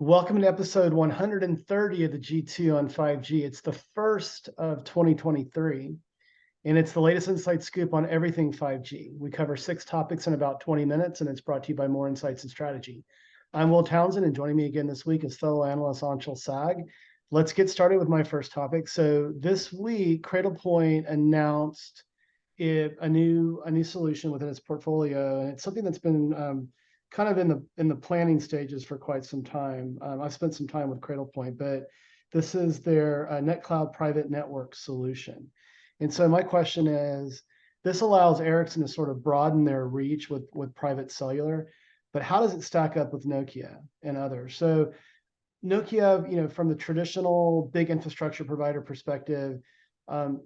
Welcome to episode 130 of the G2 on 5G. It's the first of 2023, and it's the latest inside scoop on everything 5G. We cover 6 topics in about 20 minutes, and it's brought to you by More Insights and Strategy. I'm Will Townsend, and joining me again this week is fellow analyst Anshel Sag. Let's get started with my first topic. So this week, Cradlepoint announced a new solution within its portfolio, and it's something that's been kind of in the planning stages for quite some time. I've spent some time with Cradlepoint, but this is their NetCloud private network solution. And so my question is, this allows Ericsson to sort of broaden their reach with private cellular, but how does it stack up with Nokia and others? So Nokia, from the traditional big infrastructure provider perspective,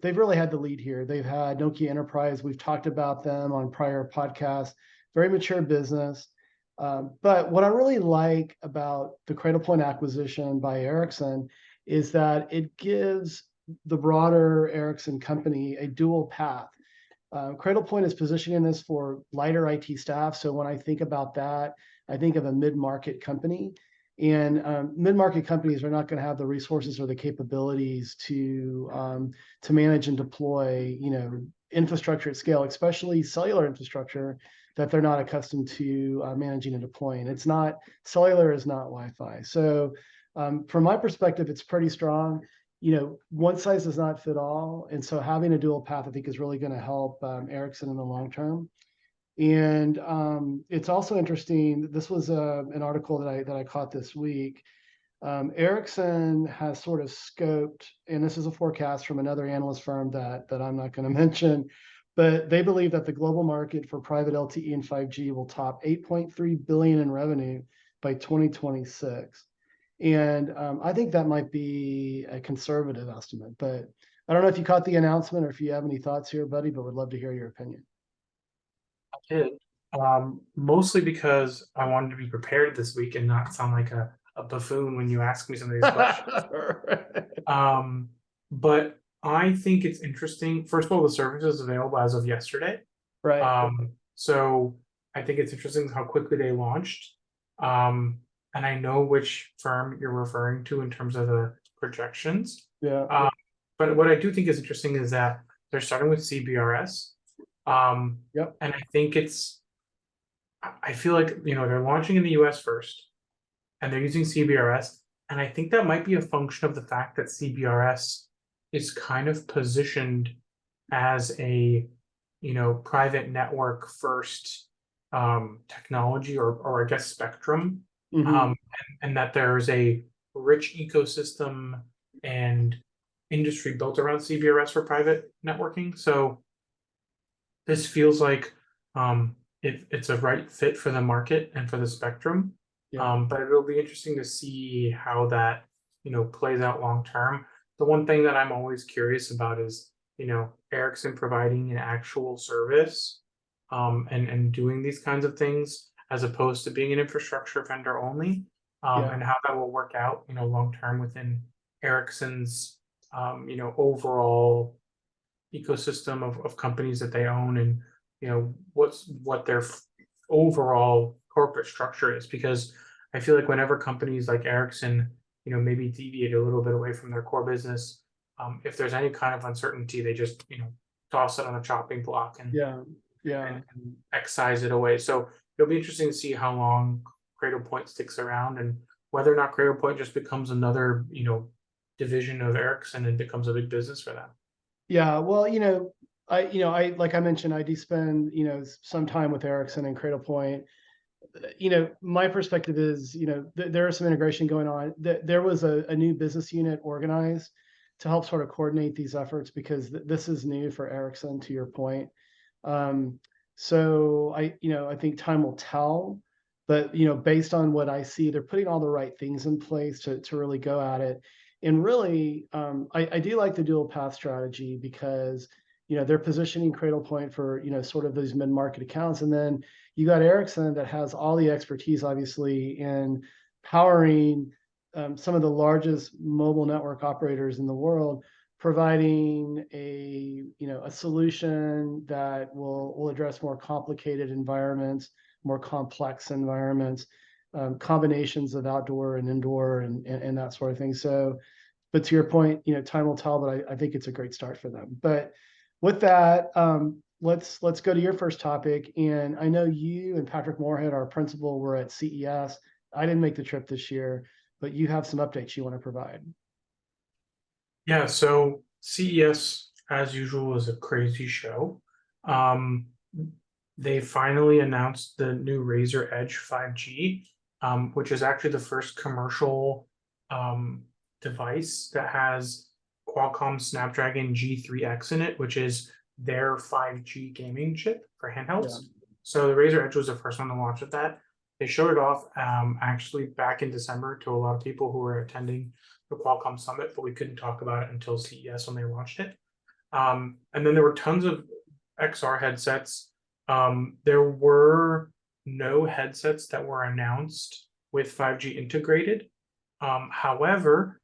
they've really had the lead here. They've had Nokia Enterprise. We've talked about them on prior podcasts. Very mature business. But what I really like about the Cradlepoint acquisition by Ericsson is that it gives the broader Ericsson company a dual path. Cradlepoint is positioning this for lighter IT staff. So when I think about that, I think of a mid-market company. And mid-market companies are not going to have the resources or the capabilities to manage and deploy, infrastructure at scale, especially cellular infrastructure that they're not accustomed to managing and deploying. Cellular is not Wi-Fi. So from my perspective, it's pretty strong. One size does not fit all. And so having a dual path, I think, is really going to help Ericsson in the long term. And it's also interesting. This was an article that I caught this week. Ericsson has sort of scoped, and this is a forecast from another analyst firm that I'm not going to mention, but they believe that the global market for private LTE and 5G will top 8.3 billion in revenue by 2026. And I think that might be a conservative estimate, but I don't know if you caught the announcement or if you have any thoughts here, buddy, but would love to hear your opinion. I did. Mostly because I wanted to be prepared this week and not sound like a buffoon when you ask me some of these questions. But I think it's interesting. First of all, the service is available as of yesterday. Right. So I think it's interesting how quickly they launched. And I know which firm you're referring to in terms of the projections. Yeah. But what I do think is interesting is that they're starting with CBRS. Yep. And I feel like, they're launching in the US first and they're using CBRS. And I think that might be a function of the fact that CBRS is kind of positioned as a, private network first technology or I guess spectrum. Mm-hmm. And that there's a rich ecosystem and industry built around CBRS for private networking. So this feels like it's a right fit for the market and for the spectrum. Yeah. But it'll be interesting to see how that plays out long term. The one thing that I'm always curious about is Ericsson providing an actual service and doing these kinds of things as opposed to being an infrastructure vendor only, Yeah. and how that will work out long term within Ericsson's overall ecosystem of companies that they own, and what their overall corporate structure is. Because I feel like whenever companies like Ericsson maybe deviate a little bit away from their core business, if there's any kind of uncertainty, they just toss it on a chopping block and and excise it away. So it'll be interesting to see how long Cradlepoint sticks around and whether or not Cradlepoint just becomes another division of Ericsson and becomes a big business for them. Yeah. Well, I like I mentioned, I do spend some time with Ericsson and Cradlepoint. My perspective is, there is some integration going on. There was a new business unit organized to help sort of coordinate these efforts because this is new for Ericsson, to your point. So I think time will tell, but based on what I see, they're putting all the right things in place to really go at it. And really, I do like the dual path strategy because they're positioning Cradlepoint for sort of those mid-market accounts, and then you got Ericsson that has all the expertise, obviously, in powering some of the largest mobile network operators in the world, providing a solution that will address more complicated environments, more complex environments. combinations of outdoor and indoor and that sort of thing. So, but to your point, time will tell, but I think it's a great start for them. But with that, let's go to your first topic. And I know you and Patrick Moorhead, our principal, were at CES. I didn't make the trip this year, but you have some updates you want to provide. Yeah, so CES, as usual, is a crazy show. They finally announced the new Razer Edge 5G, which is actually the first commercial device that has Qualcomm Snapdragon G3X in it, which is their 5G gaming chip for handhelds. Yeah. So the Razer Edge was the first one to launch with that. They showed it off actually back in December to a lot of people who were attending the Qualcomm Summit, but we couldn't talk about it until CES when they launched it. And then there were tons of XR headsets. There were no headsets that were announced with 5G integrated. However,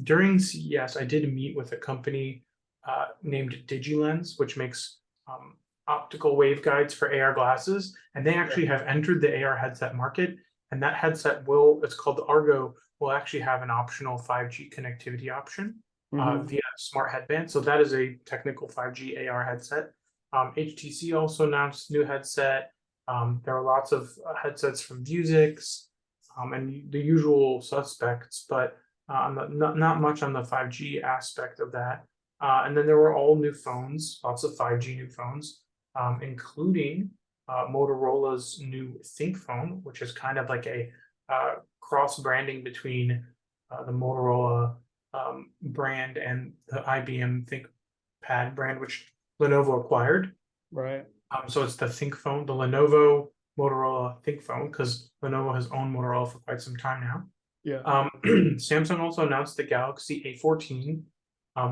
during CES, I did meet with a company named DigiLens, which makes optical waveguides for AR glasses, and they actually have entered the AR headset market. And that headset it's called the Argo, will actually have an optional 5G connectivity option via smart headband. So that is a technical 5G AR headset. HTC also announced new headset. There are lots of headsets from Vuzix and the usual suspects, but not much on the 5G aspect of that. And then there were all new phones, lots of 5G new phones, including Motorola's new Think phone, which is kind of like a cross branding between the Motorola brand and the IBM ThinkPad brand, which Lenovo acquired. Right. So it's the Think phone, the Lenovo Motorola Think phone, because Lenovo has owned Motorola for quite some time now. Yeah. Samsung also announced the Galaxy A14,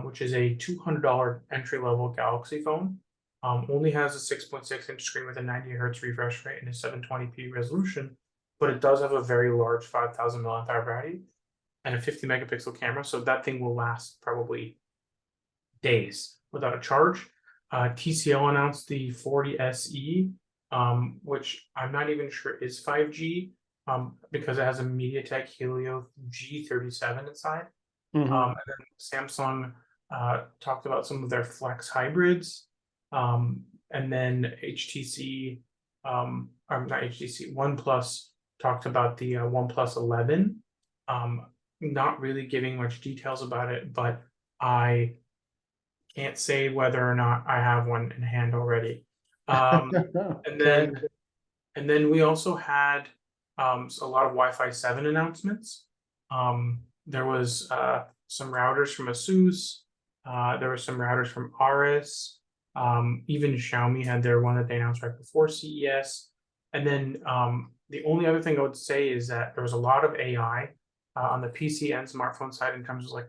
which is a $200 entry-level Galaxy phone. Only has a 6.6-inch screen with a 90 hertz refresh rate and a 720p resolution, but it does have a very large 5,000 milliamp hour battery and a 50 megapixel camera, so that thing will last probably days without a charge. TCL announced the 40 SE, which I'm not even sure is 5G, because it has a MediaTek Helio G37 inside. And then Samsung talked about some of their Flex hybrids, and then HTC, or not HTC, OnePlus talked about the OnePlus 11. Not really giving much details about it, but I can't say whether or not I have one in hand already. And then we also had a lot of Wi-Fi 7 announcements. There was some routers from ASUS. There were some routers from Aris. Even Xiaomi had their one that they announced right before CES. And then the only other thing I would say is that there was a lot of AI on the PC and smartphone side in terms of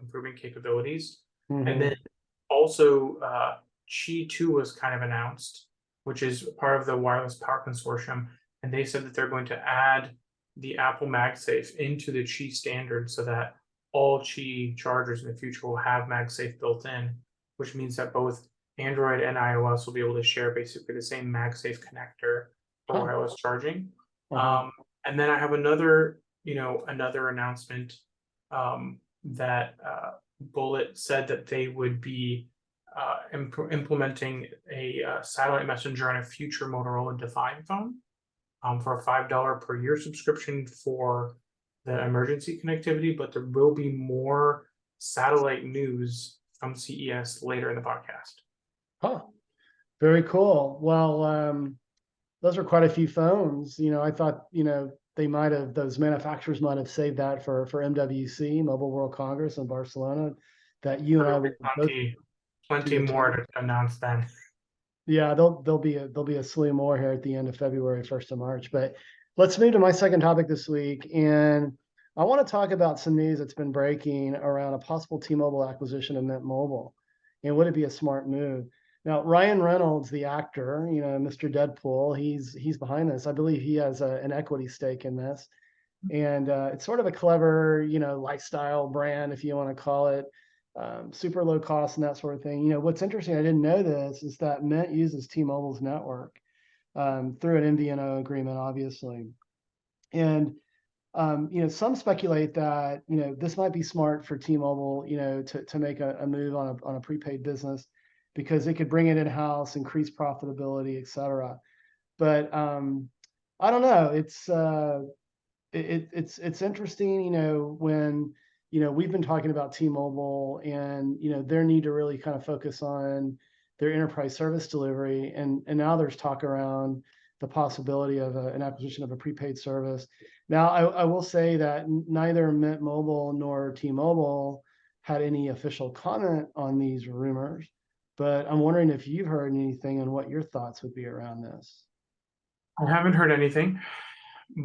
improving capabilities. And then also Qi 2 was kind of announced, which is part of the Wireless Power Consortium. And they said that they're going to add the Apple MagSafe into the Qi standard so that all Qi chargers in the future will have MagSafe built in, which means that both Android and iOS will be able to share basically the same MagSafe connector for wireless charging. And then I have another announcement that Bullet said that they would be implementing a satellite messenger on a future Motorola Define phone for a $5 per year subscription for the emergency connectivity, but there will be more satellite news from CES later in the podcast. Very cool. Well, those are quite a few phones. I thought, those manufacturers might have saved that for MWC, Mobile World Congress in Barcelona, that you and I would plenty more to announce then. Yeah, there'll be a slew more here at the end of February, 1st of March. But let's move to my second topic this week, and I want to talk about some news that's been breaking around a possible T-Mobile acquisition of Mint Mobile, and would it be a smart move? Now, Ryan Reynolds, the actor, Mr. Deadpool, he's behind this. I believe he has an equity stake in this, and it's sort of a clever, lifestyle brand, if you want to call it. Super low cost and that sort of thing. What's interesting, I didn't know this, is that Mint uses T-Mobile's network through an MVNO agreement, obviously. And some speculate that this might be smart for T-Mobile, to make a move on a prepaid business because it could bring it in house, increase profitability, et cetera. But I don't know. It's interesting, when we've been talking about T-Mobile and their need to really kind of focus on their enterprise service delivery, and now there's talk around the possibility of an acquisition of a prepaid service. Now, I will say that neither Mint Mobile nor T-Mobile had any official comment on these rumors, but I'm wondering if you've heard anything and what your thoughts would be around this. I haven't heard anything,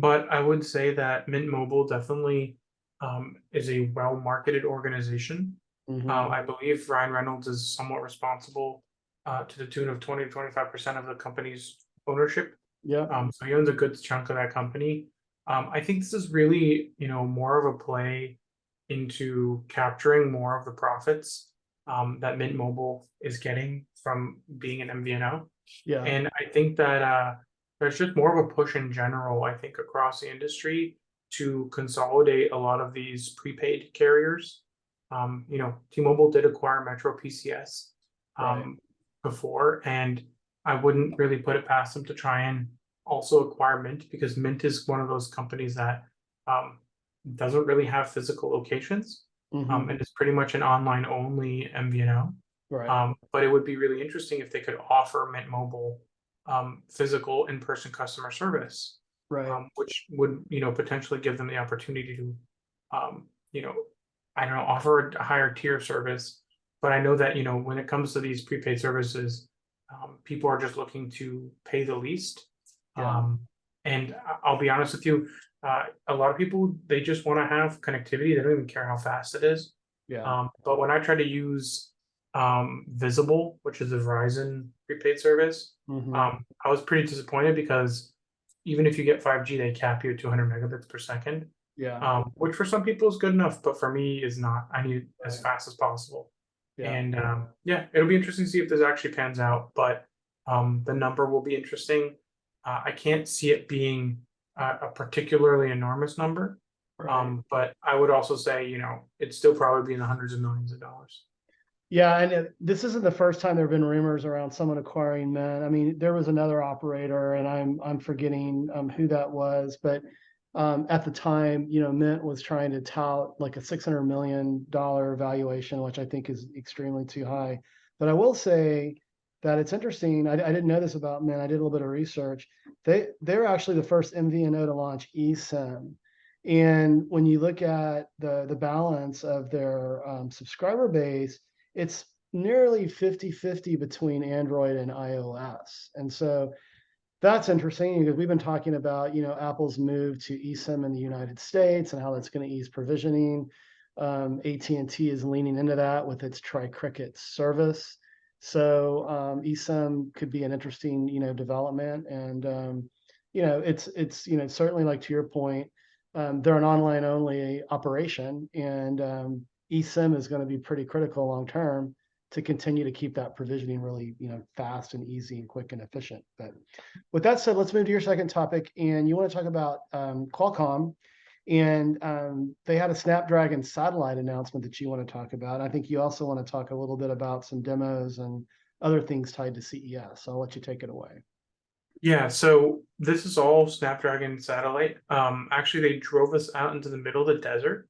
but I would say that Mint Mobile definitely is a well-marketed organization. Hmm. I believe Ryan Reynolds is somewhat responsible to the tune of 20 to 25% of the company's ownership. Yep. So he owns a good chunk of that company. I think this is really, more of a play into capturing more of the profits that Mint Mobile is getting from being an MVNO. Yeah. And I think that there's just more of a push in general, I think, across the industry to consolidate a lot of these prepaid carriers. T-Mobile did acquire Metro PCS Right. before, and I wouldn't really put it past them to try and also acquire Mint, because Mint is one of those companies that um, doesn't really have physical locations, Hmm. and it's pretty much an online only MVNO. Right. But it would be really interesting if they could offer Mint Mobile physical in-person customer service, Right. which would potentially give them the opportunity to, um, you know, I don't know, offer a higher tier service. But I know that when it comes to these prepaid services, people are just looking to pay the least. Yeah. And I'll be honest with you, a lot of people, they just want to have connectivity. They don't even care how fast it is. Yeah. But when I try to use Visible, which is a Verizon prepaid service, Hmm. I was pretty disappointed because even if you get 5G, they cap you at 200 megabits per second, Yeah. which for some people is good enough, but for me is not. I need it as Right. fast as possible. Yeah. And yeah, it'll be interesting to see if this actually pans out, but the number will be interesting. I can't see it being a particularly enormous number, Right. but I would also say, it'd still probably be in the hundreds of millions of dollars. Yeah, and this isn't the first time there have been rumors around someone acquiring men. I mean, there was another operator, and I'm forgetting who that was, but at the time, Mint was trying to tout like a $600 million valuation, which I think is extremely too high. But I will say that it's interesting. I didn't know this about Mint. I did a little bit of research. They're actually the first MVNO to launch eSIM. And when you look at the balance of their subscriber base, it's nearly 50-50 between Android and iOS. And so that's interesting because we've been talking about, Apple's move to eSIM in the United States and how that's going to ease provisioning. AT&T is leaning into that with its Tri-Cricket service. So eSIM could be an interesting, development. And, it's certainly, like, to your point, they're an online only operation, and eSIM is going to be pretty critical long term to continue to keep that provisioning really, fast and easy and quick and efficient. But with that said, let's move to your second topic, and you want to talk about Qualcomm, and they had a Snapdragon satellite announcement that you want to talk about. I think you also want to talk a little bit about some demos and other things tied to CES. So I'll let you take it away. Yeah, so this is all Snapdragon satellite. Actually, they drove us out into the middle of the desert,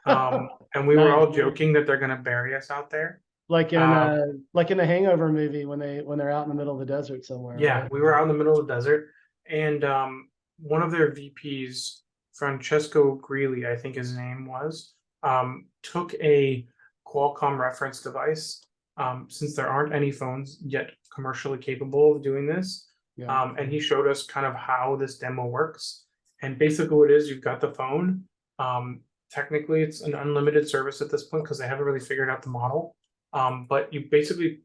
and we were Nice. all joking that they're gonna bury us out there. Like in Um, the Hangover movie when they're out in the middle of the desert somewhere, yeah, right? we were out in the middle of the desert, and one of their VPs, Francesco Greeley, I think his name was, took a Qualcomm reference device. Since there aren't any phones yet commercially capable of doing this, Yeah. and he showed us kind of how this demo works. And basically, what it is, you've got the phone. Technically, it's an unlimited service at this point because they haven't really figured out the model. But you basically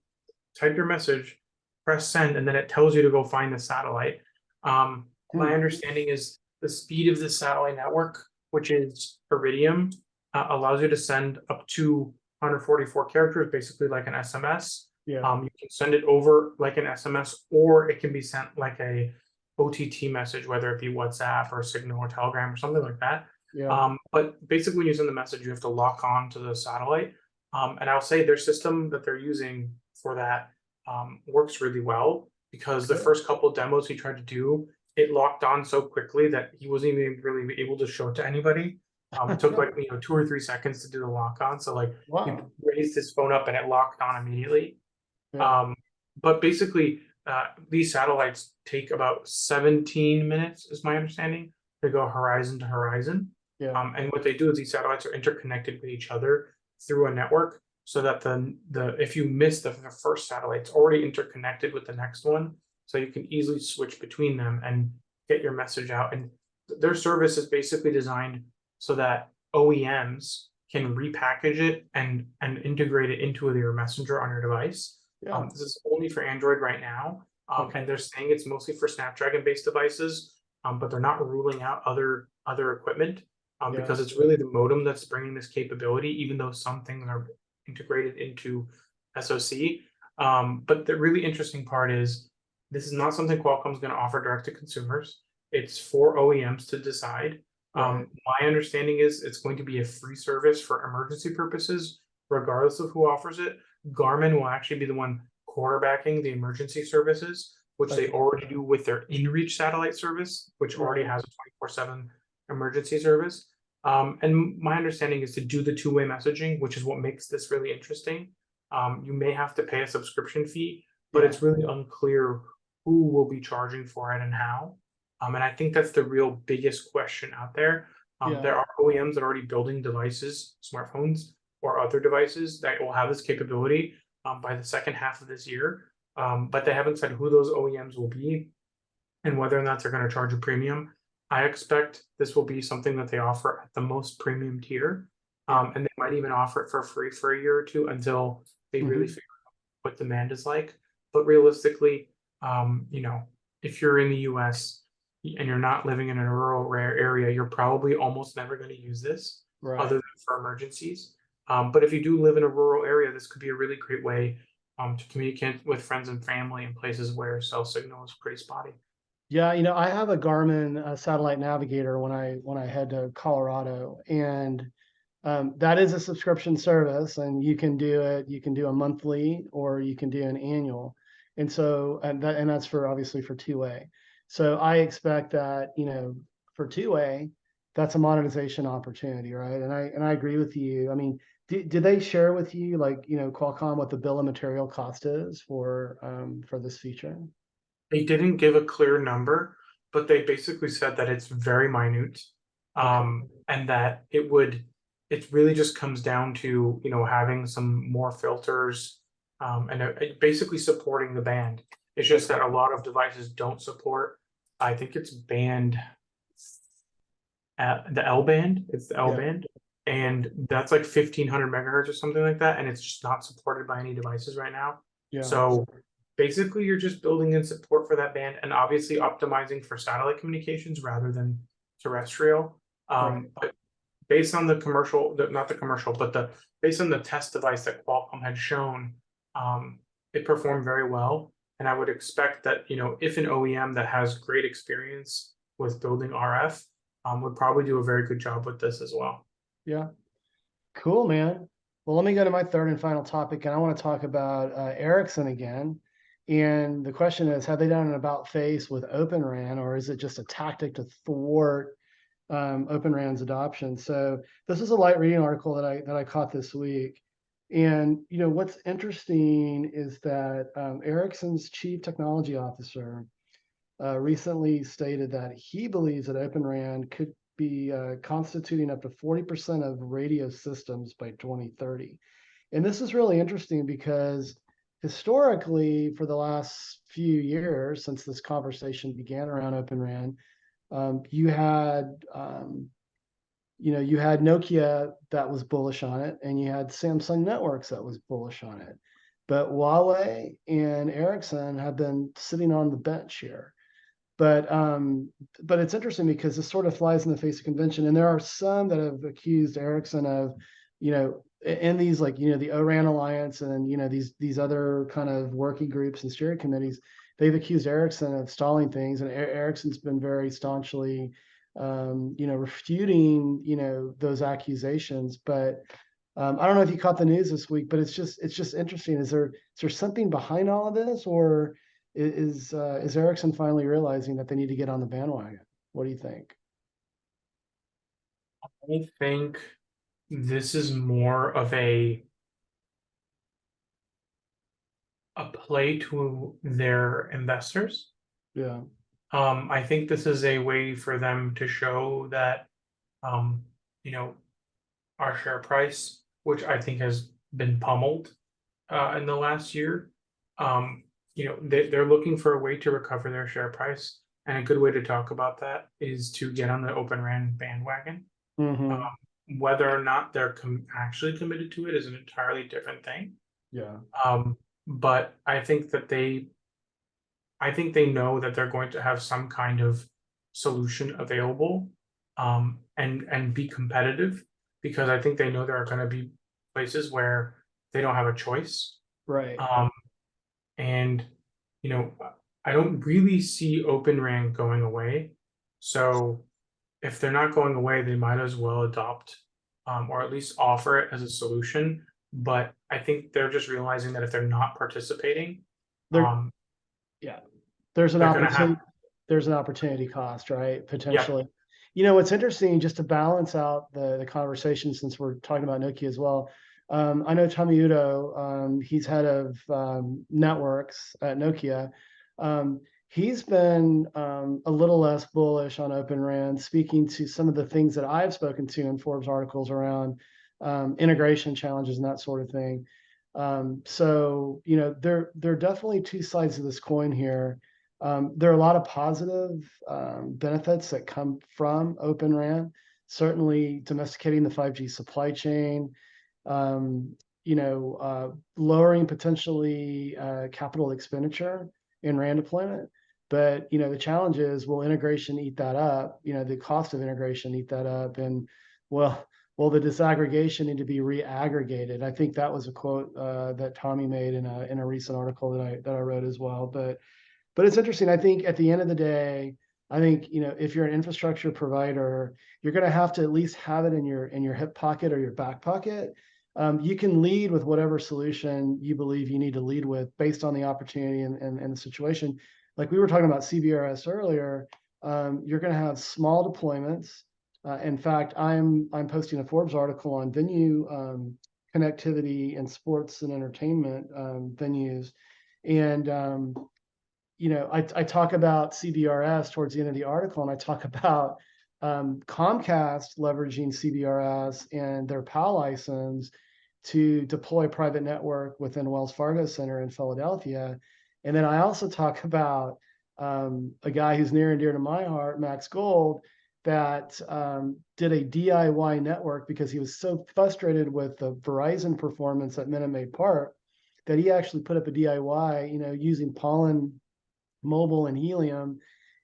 type your message, press send, and then it tells you to go find the satellite. My understanding is the speed of the satellite network, which is Iridium, allows you to send up to 144 characters, basically like an SMS. Yeah. You can send it over like an SMS, or it can be sent like a OTT message, whether it be WhatsApp or Signal or Telegram or something like that. Yeah. But basically, when you send the message, you have to lock on to the satellite. And I'll say their system that they're using for that works really well, because the Good. first couple of demos he tried to do, it locked on so quickly that he wasn't even really able to show it to anybody. It took like 2 or 3 seconds to do the lock on. So like he Wow. raised his phone up and it locked on immediately. Yeah. Um, but basically, these satellites take about 17 minutes, is my understanding, to go horizon to horizon. Yeah. And what they do is these satellites are interconnected with each other through a network, so that the if you miss the first satellite, it's already interconnected with the next one, so you can easily switch between them and get your message out. And their service is basically designed so that OEMs can repackage it and integrate it into your messenger on your device. Yeah. This is only for Android right now, Okay. and they're saying it's mostly for Snapdragon-based devices, but they're not ruling out other equipment, Yeah. because it's really the modem that's bringing this capability, even though some things are integrated into SoC. But the really interesting part is this is not something Qualcomm's going to offer direct to consumers. It's for OEMs to decide. Right. My understanding is it's going to be a free service for emergency purposes, regardless of who offers it. Garmin will actually be the one quarterbacking the emergency services, which they Okay. already do with their InReach satellite service, which already Right. has a 24/7 emergency service. And my understanding is to do the two-way messaging, which is what makes this really interesting. You may have to pay a subscription fee, but Yeah. it's really unclear who will be charging for it and how. And I think that's the real biggest question out there. Yeah. There are OEMs that are already building devices, smartphones, or other devices that will have this capability by the second half of this year. But they haven't said who those OEMs will be and whether or not they're going to charge a premium. I expect this will be something that they offer at the most premium tier. Yeah. And they might even offer it for free for a year or two until they really Mhm. figure out what demand is like. But realistically, if you're in the US and you're not living in a rural rare area, you're probably almost never going to use this other Right. than for emergencies. But if you do live in a rural area, this could be a really great way to communicate with friends and family in places where cell signal is pretty spotty. Yeah, I have a Garmin satellite navigator when I head to Colorado, and that is a subscription service, and you can do it. You can do a monthly or you can do an annual, and that's for obviously for two-way. So I expect that for two-way, that's a monetization opportunity, right? And I agree with you. I mean, did they share with you like Qualcomm what the bill of material cost is for this feature? They didn't give a clear number, but they basically said that it's very minute, Okay. and that it really just comes down to, having some more filters, and basically supporting the band. It's just Okay. that a lot of devices don't support, I think it's band at the L band, it's the L Yeah. band, and that's like 1500 megahertz or something like that, and it's just not supported by any devices right now. Yeah. So basically, you're just building in support for that band and obviously optimizing for satellite communications rather than terrestrial. Right. But based on the commercial, not the commercial, but based on the test device that Qualcomm had shown, it performed very well. And I would expect that, if an OEM that has great experience with building RF, would probably do a very good job with this as well. Yeah. Cool, man. Well, let me go to my third and final topic, and I want to talk about Ericsson again. And the question is, have they done an about face with Open RAN, or is it just a tactic to thwart Open RAN's adoption? So this is a light reading article that I caught this week. And what's interesting is that Ericsson's chief technology officer recently stated that he believes that Open RAN could be constituting up to 40% of radio systems by 2030. And this is really interesting because historically, for the last few years, since this conversation began around Open RAN, you had Nokia that was bullish on it, and you had Samsung Networks that was bullish on it. But Huawei and Ericsson have been sitting on the bench here. But it's interesting because this sort of flies in the face of convention, and there are some that have accused Ericsson of, in these like the ORAN Alliance and these other kind of working groups and steering committees, they've accused Ericsson of stalling things, and Ericsson's been very staunchly, refuting, those accusations. But I don't know if you caught the news this week, but it's just interesting. Is there something behind all of this, or is Ericsson finally realizing that they need to get on the bandwagon? What do you think? I think this is more of a play to their investors. Yeah, I think this is a way for them to show that, um, you know, our share price, which I think has been pummeled in the last year. They're looking for a way to recover their share price, and a good way to talk about that is to get on the Open RAN bandwagon. mm-hmm. Whether or not they're actually committed to it is an entirely different thing. Yeah, But I think they know that they're going to have some kind of solution available, and be competitive, because I think they know there are going to be places where they don't have a choice. right. Um, and you know, I don't really see Open RAN going away. So if they're not going away, they might as well adopt, or at least offer it as a solution. But I think they're just realizing that if they're not participating, There, um, yeah, there's an they're going to have, opportunity. There's an opportunity cost, right? yeah. Potentially. What's interesting, just to balance out the conversation, since we're talking about Nokia as well. I know Tommy Udo, he's head of networks at Nokia. Um, he's been a little less bullish on Open RAN, speaking to some of the things that I've spoken to in Forbes articles around integration challenges and that sort of thing. There are definitely two sides of this coin here. There are a lot of positive benefits that come from Open RAN. Certainly, domesticating the 5G supply chain, lowering potentially capital expenditure in RAN deployment. But the challenge is, will integration eat that up? The cost of integration eat that up, and well, will the disaggregation need to be reaggregated? I think that was a quote that Tommy made in a recent article that I wrote as well. But it's interesting. I think at the end of the day, I think if you're an infrastructure provider, you're going to have to at least have it in your hip pocket or your back pocket. You can lead with whatever solution you believe you need to lead with based on the opportunity and the situation. Like we were talking about CBRS earlier, you're going to have small deployments. In fact, I'm posting a Forbes article on venue connectivity and sports and entertainment venues, and I talk about CBRS towards the end of the article, and I talk about Comcast leveraging CBRS and their PAL license to deploy private network within Wells Fargo Center in Philadelphia. And then I also talk about a guy who's near and dear to my heart, Max Gold, that did a DIY network because he was so frustrated with the Verizon performance at Minute Maid Park that he actually put up a DIY, using Pollen Mobile and Helium,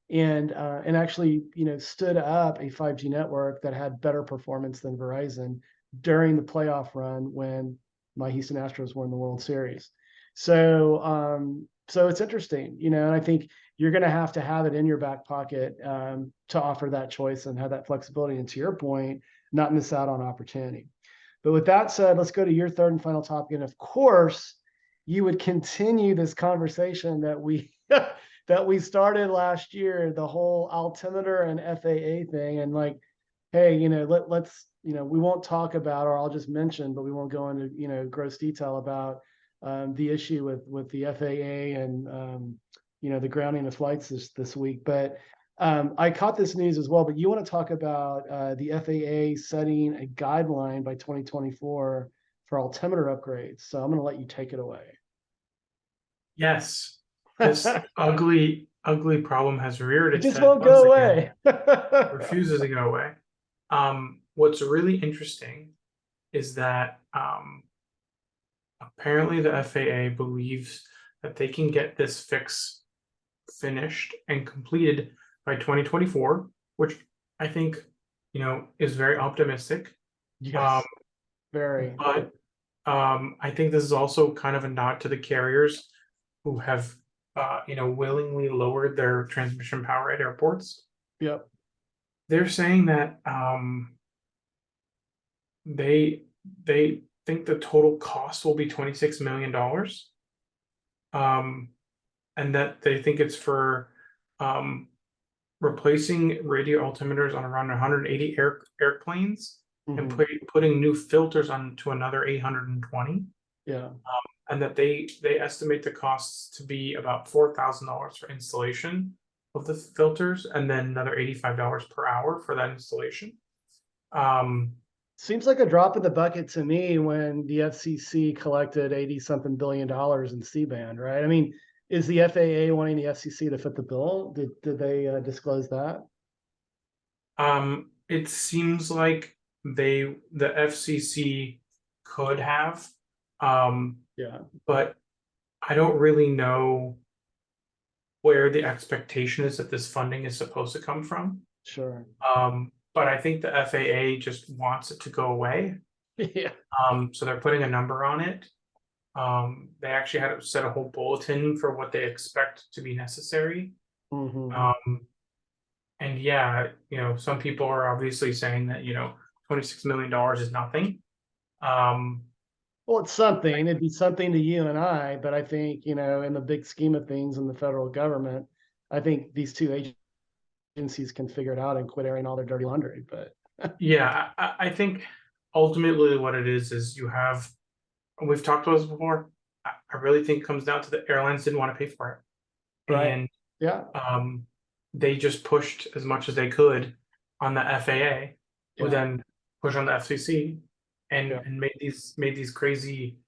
and actually stood up a 5G network that had better performance than Verizon during the playoff run when my Houston Astros won the World Series. So it's interesting, and I think you're going to have it in your back pocket to offer that choice and have that flexibility. And to your point, not miss out on opportunity. But with that said, let's go to your third and final topic. And of course, you would continue this conversation that we that we started last year, the whole altimeter and FAA thing. And like, hey, let's we won't talk about, or I'll just mention, but we won't go into gross detail about the issue with the FAA and the grounding of flights this week. But I caught this news as well. But you want to talk about the FAA setting a guideline by 2024 for altimeter upgrades. So I'm going to let you take it away. Yes, this ugly problem has reared It its just head won't once go again. away. Refuses to go away. What's really interesting is that apparently the FAA believes that they can get this fix finished and completed by 2024, which I think is very optimistic. Yes, very. But I think this is also kind of a nod to the carriers who have willingly lowered their transmission power at airports. Yep. They're saying that they think the total cost will be $26 million. And that they think it's for replacing radio altimeters on around 180 airplanes and Mhm. putting new filters onto another 820. Yeah. And that they estimate the costs to be about $4,000 for installation of the filters, and then another $85 per hour for that installation. Seems like a drop in the bucket to me when the FCC collected 80-something billion dollars in C-band, right? I mean, is the FAA wanting the FCC to foot the bill? Did they disclose that? It seems like the FCC could have, Yeah, but I don't really know where the expectation is that this funding is supposed to come from. sure. But I think the FAA just wants it to go away. Yeah. So they're putting a number on it. They actually had to set a whole bulletin for what they expect to be necessary. Mhm. And yeah, some people are obviously saying that, $26 million is nothing. Well, it's something. It'd be something to you and I, but I think, in the big scheme of things in the federal government, I think these two agencies can figure it out and quit airing all their dirty laundry. But Yeah, I think ultimately what it is you have, and we've talked about this before, I really think it comes down to the airlines didn't want to pay for it. right. And Yeah. they just pushed as much as they could on the FAA, who Yeah. then pushed on the FCC and Yeah. made these crazy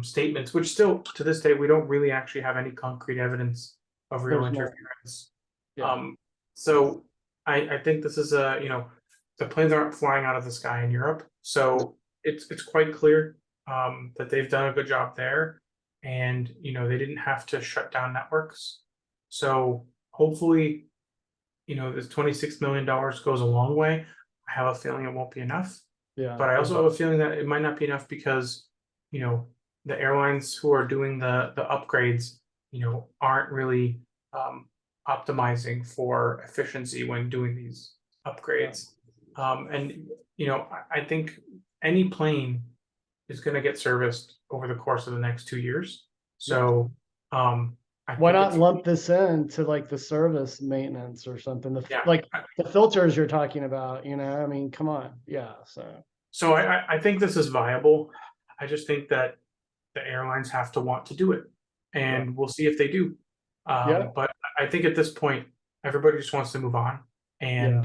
statements, which still to this day we don't really actually have any concrete evidence of real There's no. interference. Yeah. So I think this is the planes aren't flying out of the sky in Europe, so it's quite clear that they've done a good job there, and they didn't have to shut down networks. So hopefully, this $26 million goes a long way. I have a feeling it won't be enough, Yeah. but I also have a feeling that it might not be enough because, the airlines who are doing the upgrades, aren't really optimizing for efficiency when doing these upgrades. And, I think any plane is going to get serviced over the course of the next 2 years. So, I Why think not it's, lump this in to like the service maintenance or something? yeah. Like the filters you're talking about, I mean, come on. Yeah. So I think this is viable. I just think that the airlines have to want to do it, Right. and we'll see if they do. Yeah. But I think at this point, everybody just wants to move on, Yeah.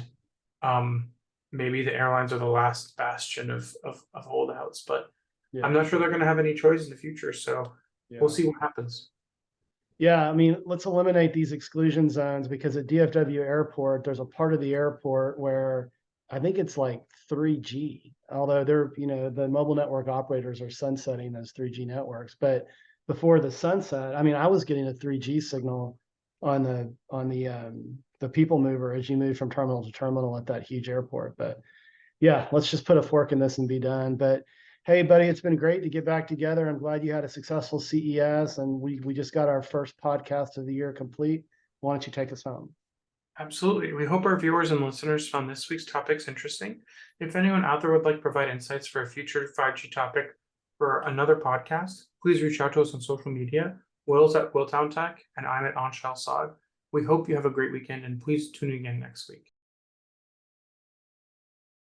and maybe the airlines are the last bastion of holdouts. But Yeah. I'm not sure they're going to have any choice in the future. So we'll Yeah. see what happens. Yeah, I mean, let's eliminate these exclusion zones because at DFW Airport, there's a part of the airport where I think it's like 3G, although the mobile network operators are sunsetting those 3G networks. But before the sunset, I mean, I was getting a 3G signal on the people mover as you move from terminal to terminal at that huge airport. But yeah, let's just put a fork in this and be done. But hey, buddy, it's been great to get back together. I'm glad you had a successful CES, and we just got our first podcast of the year complete. Why don't you take us home? Absolutely. We hope our viewers and listeners found this week's topics interesting. If anyone out there would like to provide insights for a future 5G topic for another podcast, please reach out to us on social media. Will's at Willtown Tech, and I'm at Anshel. We hope you have a great weekend, and please tune in again next week.